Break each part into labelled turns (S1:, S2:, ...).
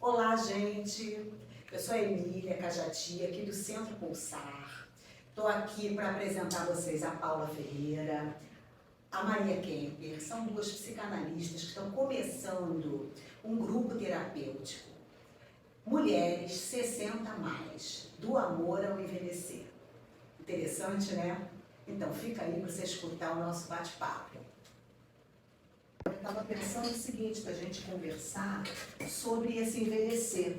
S1: Olá, gente. Eu sou a Emília Cajati, aqui do Centro Pulsar. Estou aqui para apresentar a vocês a Paula Ferreira, a Maria Kemper. São duas psicanalistas que estão começando um grupo terapêutico. Mulheres 60 a mais, do amor ao envelhecer. Interessante, né? Então fica aí para você escutar o nosso bate-papo. Eu estava pensando o seguinte, para a gente conversar sobre esse envelhecer,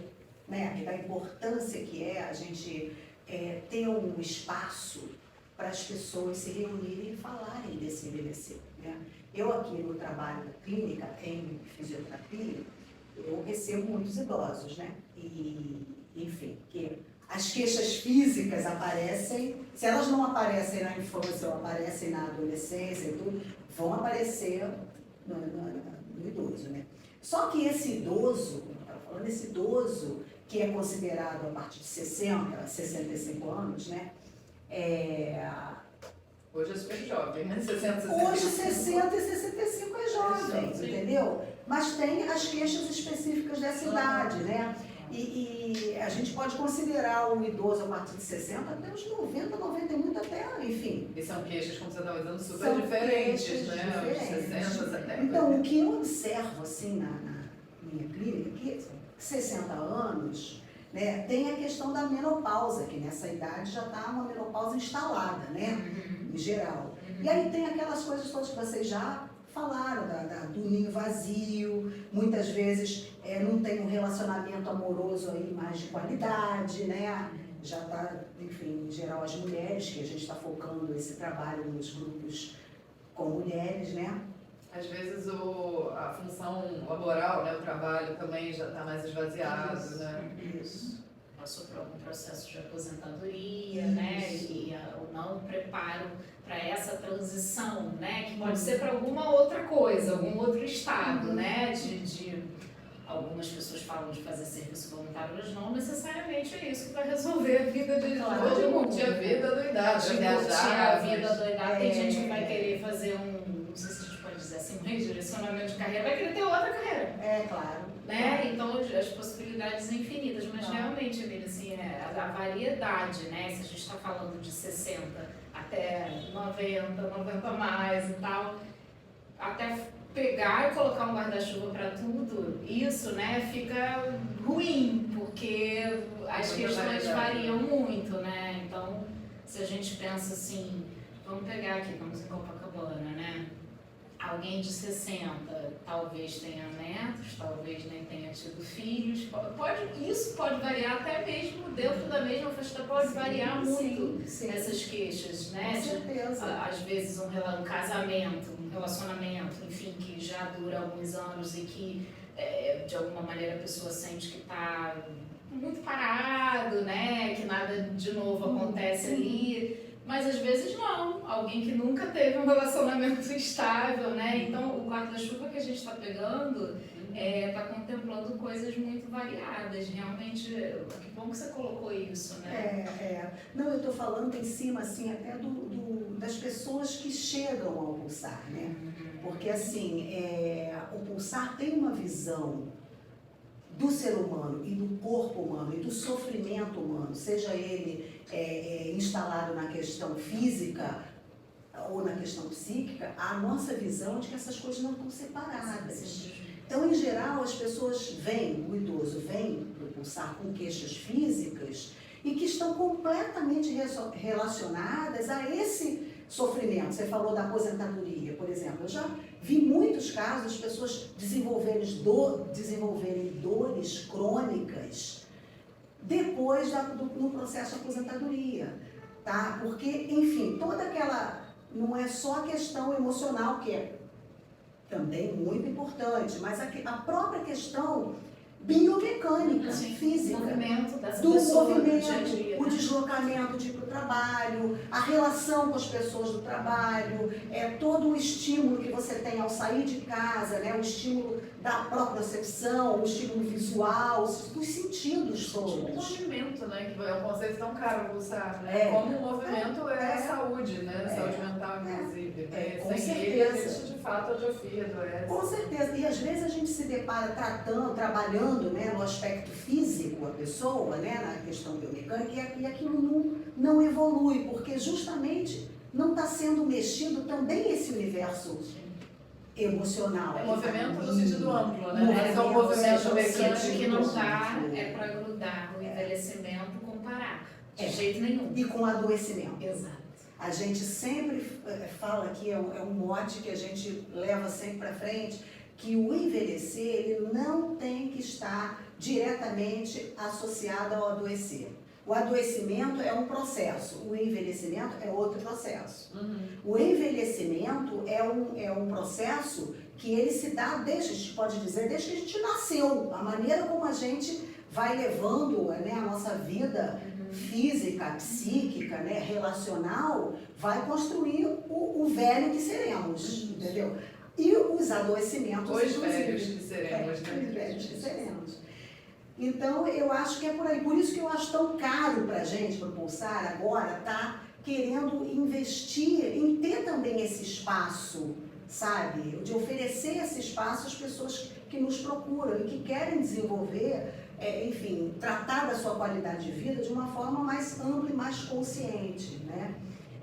S1: né? Da importância que é a gente ter um espaço para as pessoas se reunirem e falarem desse envelhecer, né? Eu aqui no trabalho da clínica, em fisioterapia, eu recebo muitos idosos, né? E, enfim, que as queixas físicas aparecem, se elas não aparecem na infância ou aparecem na adolescência e tudo, vão aparecer no idoso, né? Só que esse idoso, como eu estava falando, esse idoso que é considerado a partir de 60, 65 anos, né?
S2: Hoje é super jovem, né? 60, 65.
S1: Hoje 60 e 65 é jovem, entendeu? Mas tem as queixas específicas dessa idade, né? E a gente pode considerar o idoso a partir de 60 até os 90, 90 e muito até, enfim.
S2: E são queixas, como você estava dizendo, super
S1: São
S2: diferentes,
S1: queixas
S2: né?
S1: diferentes.
S2: Os 60 até.
S1: Então, o que eu observo, assim, na minha clínica, que 60 anos, né, tem a questão da menopausa, que nessa idade já está uma menopausa instalada, né, em geral. E aí tem aquelas coisas todas que vocês já falaram, do ninho vazio, muitas vezes não tem um relacionamento amoroso aí mais de qualidade, né? Já está, enfim, em geral as mulheres, que a gente está focando esse trabalho nos grupos com mulheres, né?
S2: Às vezes a função laboral, né, o trabalho também já está mais esvaziado,
S1: Isso.
S2: né?
S1: Isso.
S3: Passou por algum processo de aposentadoria, né? E o não preparo para essa transição, né? Que pode ser para alguma outra coisa, algum outro estado, né? Algumas pessoas falam de fazer serviço voluntário, mas não necessariamente é isso que vai resolver a vida de todo mundo.
S2: Curtir a vida doidada,
S3: De
S2: viajar.
S3: curtir a vida doidada. Tem gente que vai querer fazer não sei se a gente pode dizer assim, um redirecionamento de carreira, vai querer ter outra carreira.
S1: É, claro.
S3: Né? Então, as possibilidades infinitas, mas realmente, Emília, assim, a variedade, né? Se a gente está falando de 60 até 90, 90 mais e tal, até pegar e colocar um guarda-chuva para tudo, isso, né, fica ruim, porque as questões variam muito, né? Então, se a gente pensa assim, vamos pegar aqui, vamos em Copacabana, né? Alguém de 60 talvez tenha netos, talvez nem tenha tido filhos. Isso pode variar até mesmo dentro da mesma faixa, pode variar muito essas queixas, né?
S1: Com certeza.
S3: Às vezes um casamento, um relacionamento, enfim, que já dura alguns anos e que de alguma maneira a pessoa sente que está muito parado, né? Que nada de novo acontece ali. Mas às vezes não, alguém que nunca teve um relacionamento estável, né? Então o guarda-chuva que a gente está pegando está contemplando coisas muito variadas, realmente, que bom que você colocou isso, né?
S1: Não, eu estou falando em cima, assim, até das pessoas que chegam ao Pulsar, né? Porque, assim, o Pulsar tem uma visão do ser humano e do corpo humano e do sofrimento humano, seja ele instalado na questão física ou na questão psíquica, a nossa visão de que essas coisas não estão separadas. Então, em geral, as pessoas o idoso vem para o Pulsar com queixas físicas e que estão completamente relacionadas a esse sofrimento. Você falou da aposentadoria, por exemplo. Eu já vi muitos casos de pessoas desenvolverem dores crônicas depois no processo de aposentadoria, tá? Porque, enfim, toda aquela... Não é só a questão emocional, que é também muito importante, mas a própria questão biomecânica, física,
S3: Movimento dessa
S1: do
S3: pessoa,
S1: movimento,
S3: do dia a dia,
S1: o deslocamento de ir para o trabalho, a relação com as pessoas do trabalho, todo o estímulo que você tem ao sair de casa, né, o estímulo da propriocepção, o estímulo visual, dos sentidos
S2: O
S1: todos.
S2: movimento, né? Que é um conceito tão caro para usar, né? Como o movimento é a saúde, né? Saúde mental, inclusive.
S1: Com
S2: Sem
S1: certeza.
S2: ele, a gente fato atrofia, adoece.
S1: Com certeza. E às vezes a gente se depara trabalhando, né, no aspecto físico, a pessoa, né, na questão biomecânica, e aquilo não evolui, porque justamente não está sendo mexido também esse universo emocional.
S2: É movimento no sentido amplo, né?
S1: Movimento,
S2: Mas é um movimento
S3: O
S2: mecânico.
S3: que não está é para grudar o envelhecimento com parar. De jeito nenhum.
S1: E com adoecimento.
S3: Exato.
S1: A gente sempre fala aqui, é um mote que a gente leva sempre para frente, que o envelhecer ele não tem que estar diretamente associado ao adoecer. O adoecimento é um processo, o envelhecimento é outro processo. O envelhecimento é um processo que ele se dá desde, a gente pode dizer, desde que a gente nasceu. A maneira como a gente vai levando, né, a nossa vida física, psíquica, né, relacional, vai construir o velho que seremos, entendeu? E os adoecimentos...
S2: Os velhos que seremos, né?
S1: Os velhos que seremos. Então, eu acho que é por aí. Por isso que eu acho tão caro para a gente, para o Pulsar, agora, tá querendo investir em ter também esse espaço, sabe? De oferecer esse espaço às pessoas que nos procuram e que querem desenvolver, enfim, tratar da sua qualidade de vida de uma forma mais ampla e mais consciente, né?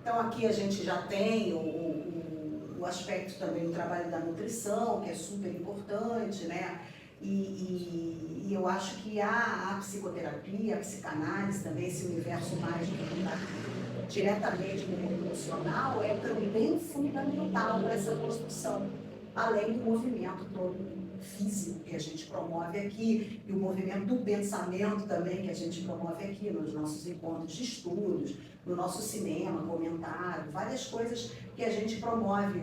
S1: Então, aqui a gente já tem o aspecto também do trabalho da nutrição, que é super importante, né? E eu acho que a psicoterapia, a psicanálise também, esse universo mais diretamente com o emocional, é também fundamental para essa construção, além do movimento todo físico que a gente promove aqui, e o movimento do pensamento também que a gente promove aqui nos nossos encontros de estudos, no nosso cinema, comentário, várias coisas que a gente promove,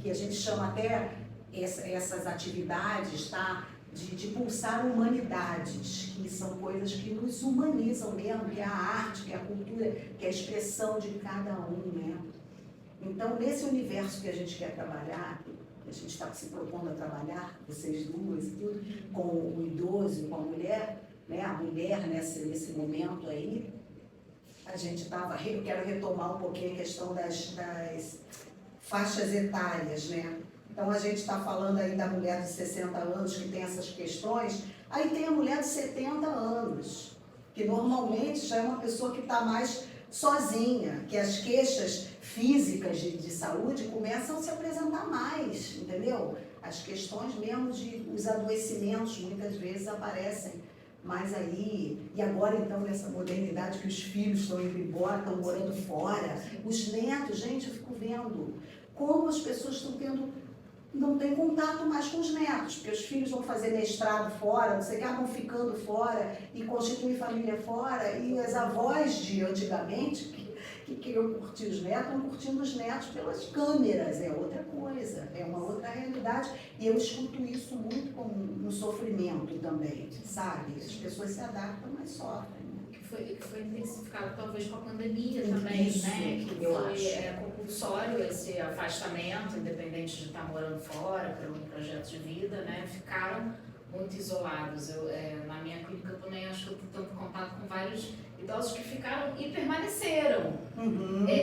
S1: que a gente chama até essas atividades, tá? De pulsar humanidades, que são coisas que nos humanizam mesmo, que é a arte, que é a cultura, que é a expressão de cada um, né? Então, nesse universo que a gente quer trabalhar, que a gente está se propondo a trabalhar, vocês duas e tudo, com o idoso e com a mulher, né? A mulher nesse momento aí, a gente estava, eu quero retomar um pouquinho a questão das faixas etárias, né? Então, a gente está falando aí da mulher de 60 anos que tem essas questões, aí tem a mulher de 70 anos, que normalmente já é uma pessoa que está mais sozinha, que as queixas físicas de saúde começam a se apresentar mais, entendeu? As questões mesmo os adoecimentos muitas vezes aparecem mais aí, e agora então nessa modernidade que os filhos estão indo embora, estão morando fora, os netos, gente, eu fico vendo como as pessoas estão não tem contato mais com os netos, porque os filhos vão fazer mestrado fora, não sei o que, acabam ficando fora e constituem família fora, e as avós de antigamente, que queriam curtir os netos, estão curtindo os netos pelas câmeras, é outra coisa, é uma outra realidade, e eu escuto isso muito como um sofrimento também, sabe? As pessoas se adaptam, mas sofrem.
S3: Que foi intensificado talvez com a pandemia também,
S1: Isso,
S3: né? Que
S1: eu
S3: foi
S1: acho.
S3: compulsório esse afastamento, independente de estar morando fora, por um projeto de vida, né? Ficaram muito isolados. Na minha clínica também acho que eu estou tendo contato com vários idosos que ficaram e permaneceram.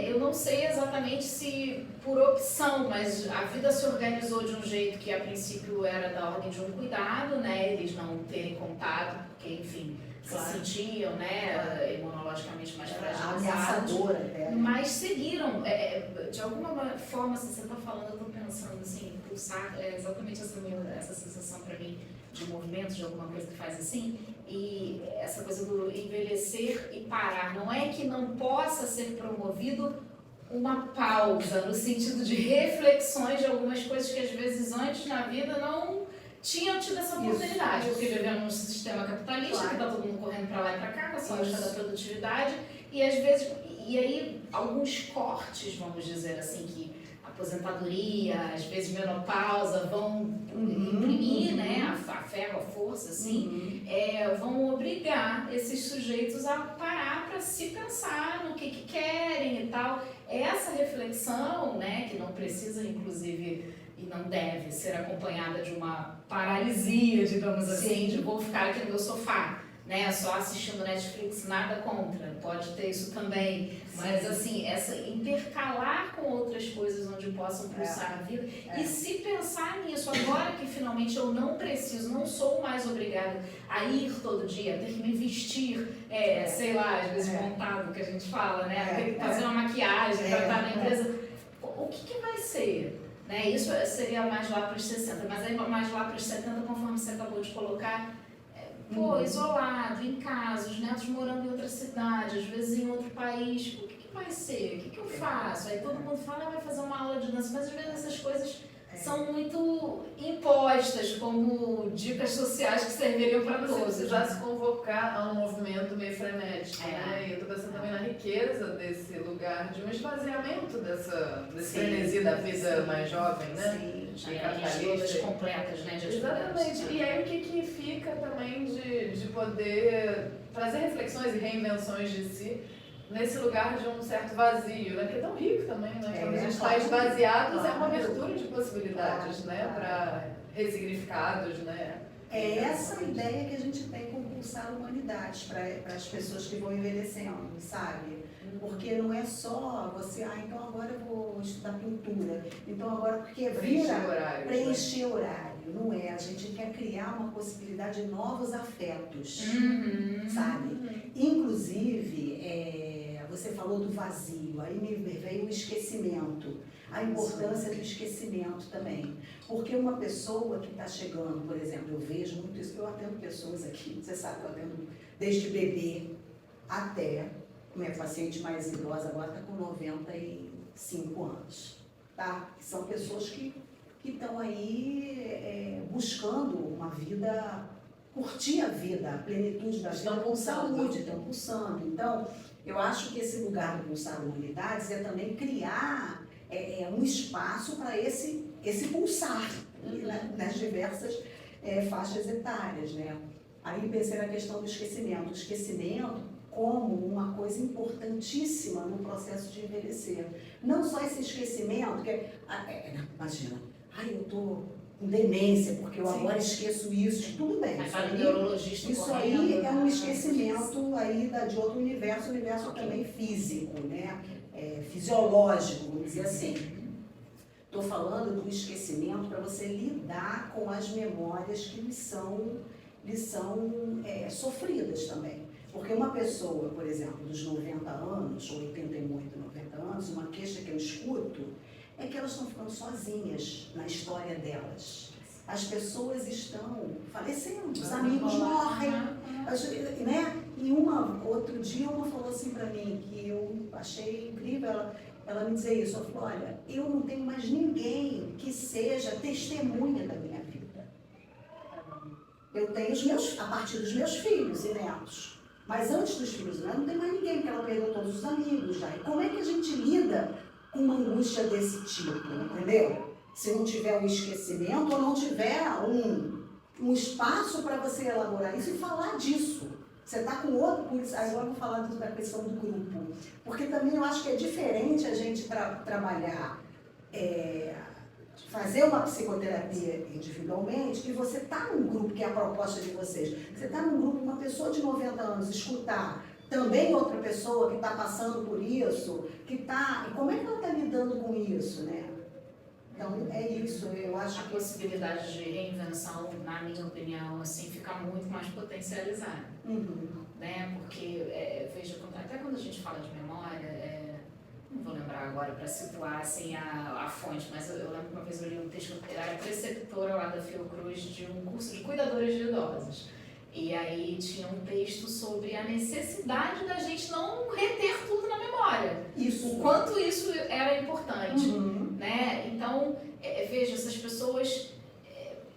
S3: Eu não sei exatamente se por opção, mas a vida se organizou de um jeito que a princípio era da ordem de um cuidado, né? Eles não terem contato, porque enfim...
S1: Claro.
S3: Se sentiam, né, imunologicamente mais fragilizados,
S1: Ameaçadora até.
S3: mas seguiram, de alguma forma, se você está falando, eu estou pensando assim, pulsar, é exatamente essa sensação para mim de movimento, de alguma coisa que faz assim, e essa coisa do envelhecer e parar, não é que não possa ser promovido uma pausa, no sentido de reflexões de algumas coisas que às vezes antes na vida não tinham tido essa oportunidade, porque vivemos num sistema capitalista,
S1: Claro.
S3: que está todo mundo correndo para lá e para cá, com essa lógica da produtividade, e às vezes, e aí alguns cortes, vamos dizer assim, que aposentadoria, às vezes menopausa, vão imprimir, né, a ferro, a força, assim, vão obrigar esses sujeitos a parar para se pensar no que querem e tal. Essa reflexão, né, que não precisa, inclusive, e não deve ser acompanhada de uma paralisia, digamos assim, de vou ficar aqui no meu sofá, né, só assistindo Netflix, nada contra, pode ter isso também, mas assim, essa intercalar com outras coisas onde possam pulsar a vida, e se pensar nisso, agora que finalmente eu não preciso, não sou mais obrigada a ir todo dia, a ter que me vestir, sei lá, às vezes montado, que a gente fala, né, ter que fazer uma maquiagem para estar na empresa, o que vai ser? Né, isso seria mais lá para os 60, mas aí mais lá para os 70, conforme você acabou de colocar, isolado, em casa, os netos morando em outra cidade, às vezes em outro país, o que vai ser? O que eu faço? Aí todo mundo fala, vai fazer uma aula de dança, mas às vezes essas coisas são muito impostas como dicas sociais que serviriam para
S2: você
S3: todos.
S2: precisasse convocar a um movimento meio frenético, né? E eu estou pensando também na riqueza desse lugar, de um esvaziamento desse frenesi da vida mais jovem, né?
S3: Sim, todas completas, né? De
S2: exatamente. E aí o que fica também de poder trazer reflexões e reinvenções de si nesse lugar de um certo vazio, né? Que é tão rico também, né? Quando a gente está esvaziados, é uma abertura de possibilidades, né? Para ressignificados, né?
S1: É essa ideia que a gente tem com Pulsar Humanidades para as pessoas que vão envelhecendo, sabe? Porque não é só você, então agora eu vou estudar pintura, então agora porque preencher horário, não é? A gente quer criar uma possibilidade de novos afetos, sabe? Inclusive, você falou do vazio, aí me veio o esquecimento, a importância do esquecimento também. Porque uma pessoa que está chegando, por exemplo, eu vejo muito isso, eu atendo pessoas aqui, você sabe que eu atendo desde bebê até minha paciente mais idosa, agora está com 95 anos, tá? São pessoas que estão aí buscando uma vida, curtir a vida, a plenitude da vida com saúde, estão pulsando. Então, eu acho que esse lugar do Pulsar Humanidades é também criar um espaço para esse pulsar nas diversas faixas etárias, né? Aí pensei na questão do esquecimento. O esquecimento como uma coisa importantíssima no processo de envelhecer. Não só esse esquecimento, que imagina, eu estou com demência, porque eu agora esqueço isso, tudo bem. Isso aí é um esquecimento aí de outro universo também físico, né? Fisiológico, vamos dizer assim. Estou falando do esquecimento para você lidar com as memórias que lhe são sofridas também. Porque uma pessoa, por exemplo, dos 90 anos, ou 88, 90 anos, uma queixa que eu escuto é que elas estão ficando sozinhas na história delas. As pessoas estão falecendo, os amigos morrem, né? E outro dia uma falou assim para mim, que eu achei incrível, ela me dizer isso, ela falou, olha, eu não tenho mais ninguém que seja testemunha da minha vida. Eu tenho a partir dos meus filhos e netos. Mas antes dos filhos, não tem mais ninguém, porque ela perdeu todos os amigos já. E como é que a gente lida com uma angústia desse tipo, entendeu? Se não tiver um esquecimento ou não tiver um espaço para você elaborar isso e falar disso. Você está com outro, agora eu vou falar da questão do grupo. Porque também eu acho que é diferente a gente trabalhar, fazer uma psicoterapia individualmente e você está num grupo, que é a proposta de vocês. Você está num grupo, uma pessoa de 90 anos, escutar também outra pessoa que está passando por isso, e como é que ela está lidando com isso, né? Então, é isso, eu acho que...
S3: A possibilidade de reinvenção, na minha opinião, assim, fica muito mais potencializada, né? Porque, veja, até quando a gente fala de memória, não vou lembrar agora para situar assim, a fonte, mas eu lembro que uma vez eu li um texto, eu era preceptora lá da Fiocruz de um curso de cuidadores de idosos. E aí tinha um texto sobre a necessidade da gente não reter tudo na memória.
S1: Isso.
S3: O quanto isso era importante, né? Então, veja, essas pessoas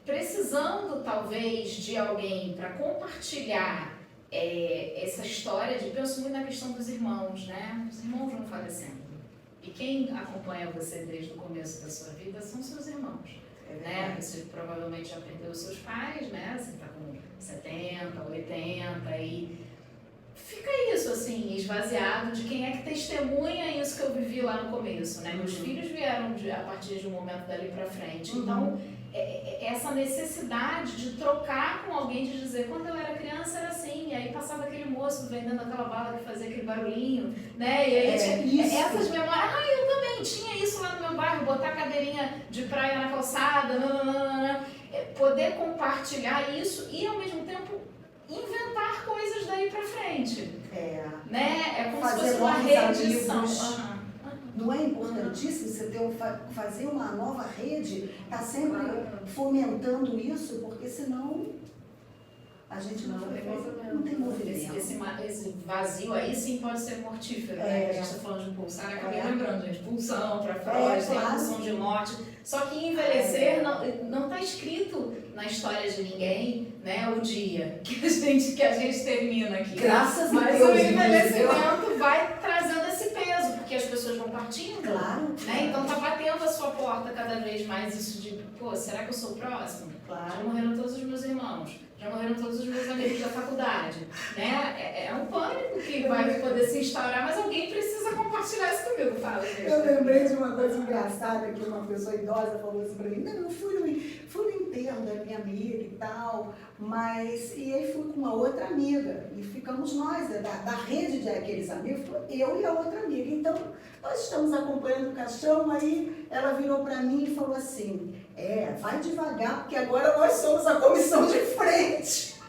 S3: precisando talvez de alguém para compartilhar essa história penso muito na questão dos irmãos, né? Os irmãos vão falecendo. E quem acompanha você desde o começo da sua vida são seus irmãos. Né? Você provavelmente já perdeu seus pais, né? Você está com 70, 80 e fica isso, assim, esvaziado de quem é que testemunha isso que eu vivi lá no começo, né? Meus filhos vieram a partir de um momento dali para frente. Então, essa necessidade de trocar com alguém, de dizer, quando eu era criança era assim, e aí aí passava aquele moço vendendo aquela bala que fazia aquele barulhinho, né? E aí tinha essas memórias. Ah, eu também tinha isso lá no meu bairro, botar cadeirinha de praia na calçada, poder compartilhar isso e ao mesmo tempo inventar coisas daí pra frente. Né? É como se fosse uma reedição.
S1: Não é importantíssimo você fazer uma nova rede, tá sempre fomentando isso, porque senão a gente não tem movimento.
S3: Esse vazio aí sim pode ser mortífero, né? A gente está falando de pulsar, acabei lembrando, gente, pulsão para Freud, tem a pulsão de morte. Só que envelhecer não está escrito na história de ninguém, né? O dia que a gente termina aqui.
S1: Graças a Deus.
S3: Mas o envelhecimento vai trazendo esse peso, porque as pessoas vão partindo.
S1: Claro.
S3: Né? Então tá batendo a sua porta cada vez mais isso de, pô, será que eu sou o próximo?
S1: Claro.
S3: Já morreram todos os meus irmãos, já morreram todos os meus amigos da faculdade, né? É um pânico que vai poder se instaurar, mas alguém precisa compartilhar isso comigo, fala.
S1: Eu lembrei de uma coisa engraçada que uma pessoa idosa falou assim pra mim, não, eu fui no enterro da minha amiga e tal, e aí fui com uma outra amiga, e ficamos nós, da rede de aqueles amigos, eu e a outra amiga. Então, nós estamos acompanhando o caixão, aí ela virou para mim e falou assim, vai devagar, porque agora nós somos a comissão de frente.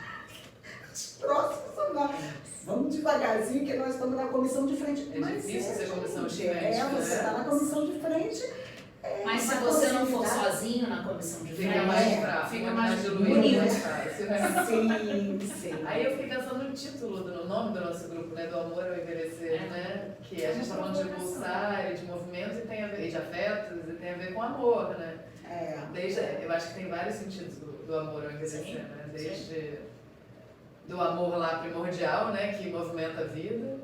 S1: Os próximos andares. Vamos devagarzinho, que nós estamos na comissão de frente.
S2: Mas difícil ser comissão de frente.
S1: Você está na comissão de frente.
S3: Mas se você não for sozinho na comissão de frente,
S2: fica mais
S3: bonito.
S1: Sim.
S2: Aí eu fiquei pensando no título, no nome do nosso grupo, né? Do Amor ao Envelhecer, né? Que a gente está falando de pulsar e de movimentos e tem a ver, e de afetos, e tem a ver com amor, né? Eu acho que tem vários sentidos do amor ao envelhecer, né? Desde do amor lá primordial, né? Que movimenta a vida,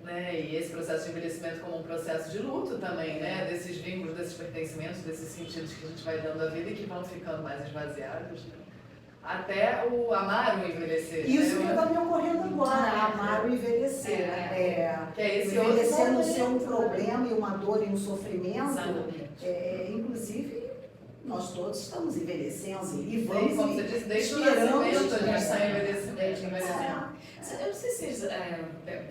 S2: né? E esse processo de envelhecimento como um processo de luto também, né? Desses vínculos, desses pertencimentos, desses sentidos que a gente vai dando à vida e que vão ficando mais esvaziados, né? Até o amar o envelhecer.
S1: Isso que está me ocorrendo agora, amar o envelhecer.
S2: Que é esse
S1: envelhecer não ser um problema e uma dor e um sofrimento.
S3: Exatamente.
S1: Inclusive, nós todos estamos envelhecendo e vamos.
S2: Como você disse, desde o nascimento a gente está envelhecendo.
S3: Eu não sei se vocês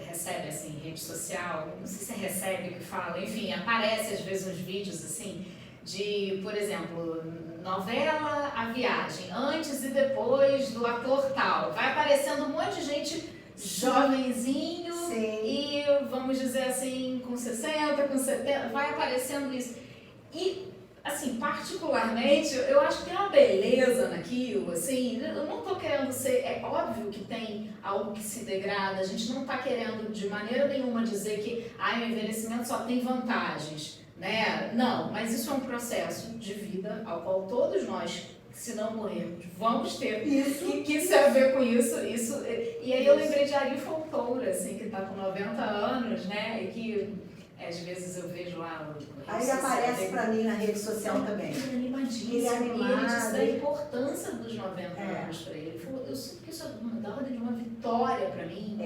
S3: recebem assim, rede social, não sei se recebe o que fala, enfim, aparece às vezes uns vídeos assim, de, por exemplo, novela A Viagem, antes e depois do ator tal. Vai aparecendo um monte de gente jovenzinho.
S1: Sim.
S3: E vamos dizer assim, com 60, com 70, vai aparecendo isso. E, assim, particularmente, eu acho que tem uma beleza naquilo, assim, eu não tô querendo ser, é óbvio que tem algo que se degrada, a gente não tá querendo de maneira nenhuma dizer que o envelhecimento só tem vantagens, né? Não, mas isso é um processo de vida ao qual todos nós, se não morrermos, vamos ter que se haver com isso. E aí eu lembrei de Ari Fontoura, assim, que tá com 90 anos, né, e que às vezes eu vejo lá
S1: aí ele aparece para mim na rede social também.
S3: Ele é animadíssimo.
S1: Ele é animado.
S3: Ele disse da importância dos 90 anos para ele. Ele falou, eu sinto que isso é da ordem de uma vitória para mim.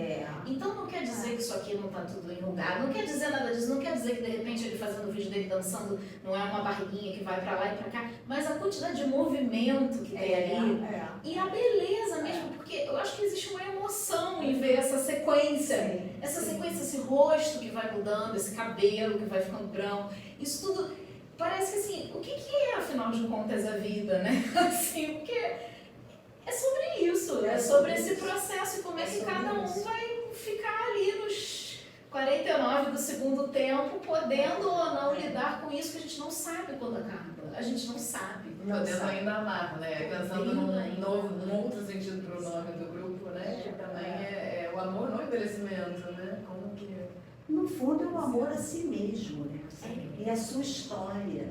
S3: Então não quer dizer que isso aqui não está tudo enrugado, não quer dizer nada disso, não quer dizer que de repente ele fazendo o vídeo dele dançando não é uma barriguinha que vai para lá e para cá, mas a quantidade de movimento que tem ali e a beleza mesmo, porque eu acho que existe uma emoção em ver essa sequência, esse rosto que vai mudando, esse cabelo que vai ficando branco, isso tudo parece que assim, o que é afinal de contas a vida, né? Assim, porque é sobre isso, é sobre esse processo e como é que cada um vai ficar ali nos 49 do segundo tempo, podendo ou não lidar com isso que a gente não sabe quando acaba. A gente não sabe.
S2: Podendo ainda amar, né? Pensando num outro sentido para o nome do grupo, né? Que também é o amor no envelhecimento, né? Como que
S1: no fundo é o amor a si mesmo, né? E a sua história,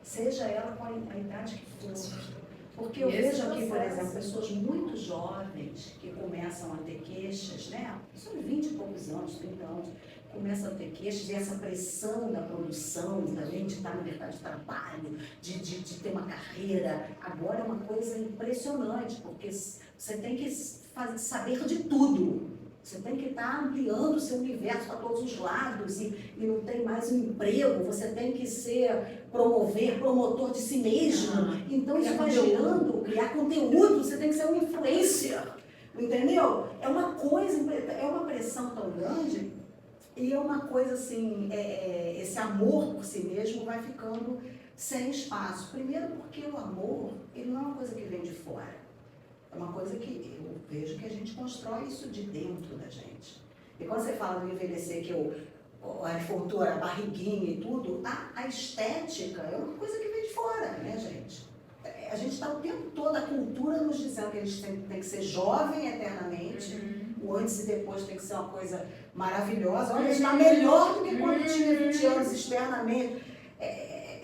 S1: seja ela com a idade que for. Porque eu vejo aqui, por exemplo, pessoas muito jovens que começam a ter queixas, né? Pessoas de 20 e poucos anos, 30 anos, começam a ter queixas e essa pressão da produção, também de estar no mercado de trabalho, de ter uma carreira. Agora é uma coisa impressionante, porque você tem que saber de tudo. Você tem que estar ampliando o seu universo para todos os lados e não tem mais um emprego, você tem que promotor de si mesmo. Então isso vai gerando, criar conteúdo, você tem que ser um influencer. entendeu? É uma coisa, é uma pressão tão grande e é uma coisa assim, esse amor por si mesmo vai ficando sem espaço. Primeiro porque o amor, ele não é uma coisa que vem de fora. É uma coisa que eu vejo que a gente constrói isso de dentro da gente. E quando você fala do envelhecer, que a fortuna, a barriguinha e tudo, a estética é uma coisa que vem de fora, né, gente? A gente está o tempo todo, a cultura nos dizendo que a gente tem que ser jovem eternamente, o antes e depois tem que ser uma coisa maravilhosa. Olha, está melhor do que quando tinha 20 anos externamente.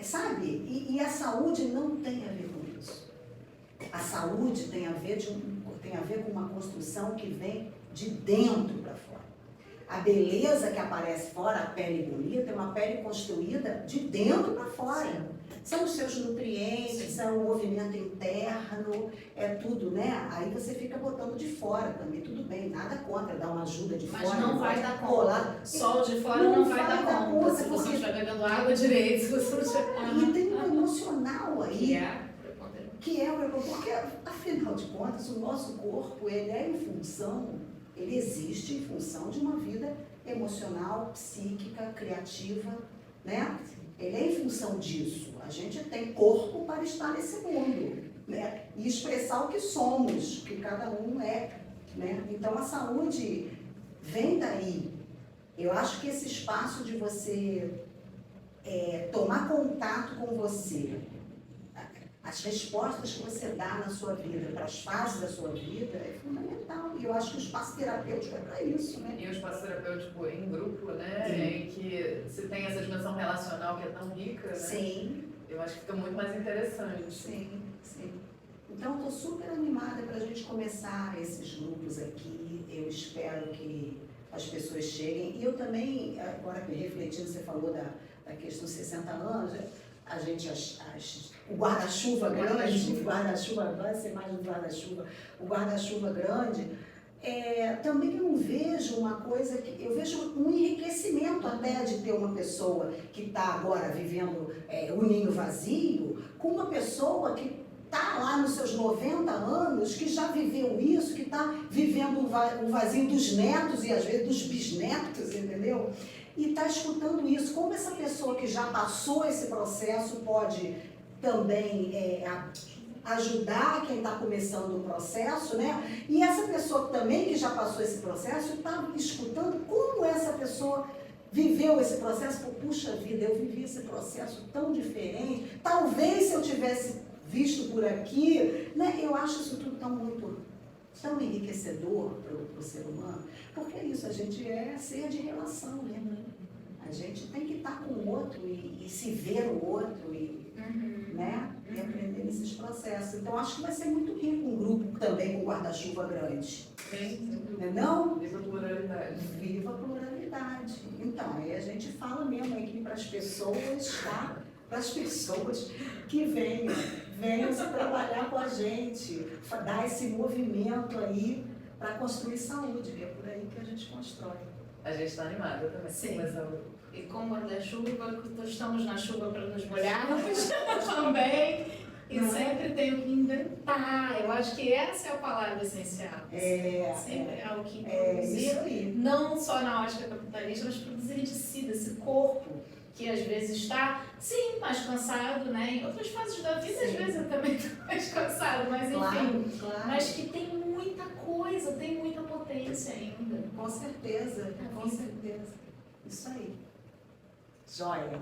S1: Sabe? E a saúde não tem a ver com isso. A saúde tem a ver com uma construção que vem de dentro para fora. A beleza que aparece fora, a pele bonita, é uma pele construída de dentro para fora. Sim. São os seus nutrientes, são o movimento interno, é tudo, né? Aí você fica botando de fora também, tudo bem, nada contra dar uma ajuda de fora.
S3: Mas não vai dar conta. Sol de fora não vai dar conta. Se você estiver bebendo água direito, se você estiver...
S1: E tem um emocional aí.
S3: Que é preponderante.
S1: Porque, afinal de contas, o nosso corpo, ele existe em função de uma vida emocional, psíquica, criativa, né? Ele é em função disso. A gente tem corpo para estar nesse mundo, né? E expressar o que somos, o que cada um é, né? Então, a saúde vem daí. Eu acho que esse espaço de você tomar contato com você, as respostas que você dá na sua vida, para as fases da sua vida, é fundamental. E eu acho que o espaço terapêutico é para isso, né?
S2: E o espaço terapêutico em grupo, né? Em que se tem essa dimensão relacional que é tão rica, né?
S1: Sim.
S2: Eu acho que fica muito mais interessante.
S1: Sim, sim. Então, estou super animada para a gente começar esses grupos aqui. Eu espero que as pessoas cheguem. E eu também, agora refletindo, você falou da questão dos 60 anos, a gente, o guarda-chuva grande, vai ser mais um guarda-chuva, o guarda-chuva grande, também eu não vejo uma coisa que, eu vejo um enriquecimento até de ter uma pessoa que está agora vivendo o ninho vazio, com uma pessoa que está lá nos seus 90 anos, que já viveu isso, que está vivendo o vazio dos netos e às vezes dos bisnetos, entendeu? E está escutando isso. Como essa pessoa que já passou esse processo pode também ajudar quem está começando o processo, né? E essa pessoa também que já passou esse processo está escutando como essa pessoa viveu esse processo. Puxa vida, eu vivi esse processo tão diferente. Talvez se eu tivesse visto por aqui, né? Eu acho isso tudo tão enriquecedor para o ser humano, porque é isso, a gente é ser de relação, né? A gente tem que estar com o outro e se ver o outro né? E aprender nesses processos. Então, acho que vai ser muito rico um grupo também com guarda-chuva grande.
S2: Sim.
S1: Não?
S2: Viva a pluralidade.
S1: Viva a pluralidade. Então, aí a gente fala mesmo aqui para as pessoas, tá? Para as pessoas que venham se trabalhar com a gente, dar esse movimento aí para construir saúde. É por aí que a gente constrói.
S2: A gente está animada também.
S3: Sim. E com guarda-chuva, estamos na chuva para nos molharmos também. E sempre tenho que inventar. Eu acho que essa é a palavra essencial. Sempre é algo que produzir, não só na ótica capitalista, mas produzir de si, desse corpo, que às vezes está, sim, mais cansado, né? Em outras fases da vida, às vezes eu também estou mais cansado, mas enfim.
S1: Claro.
S3: Mas que tem muita coisa, tem muita potência ainda.
S1: Com certeza, com certeza. Isso aí. Joia.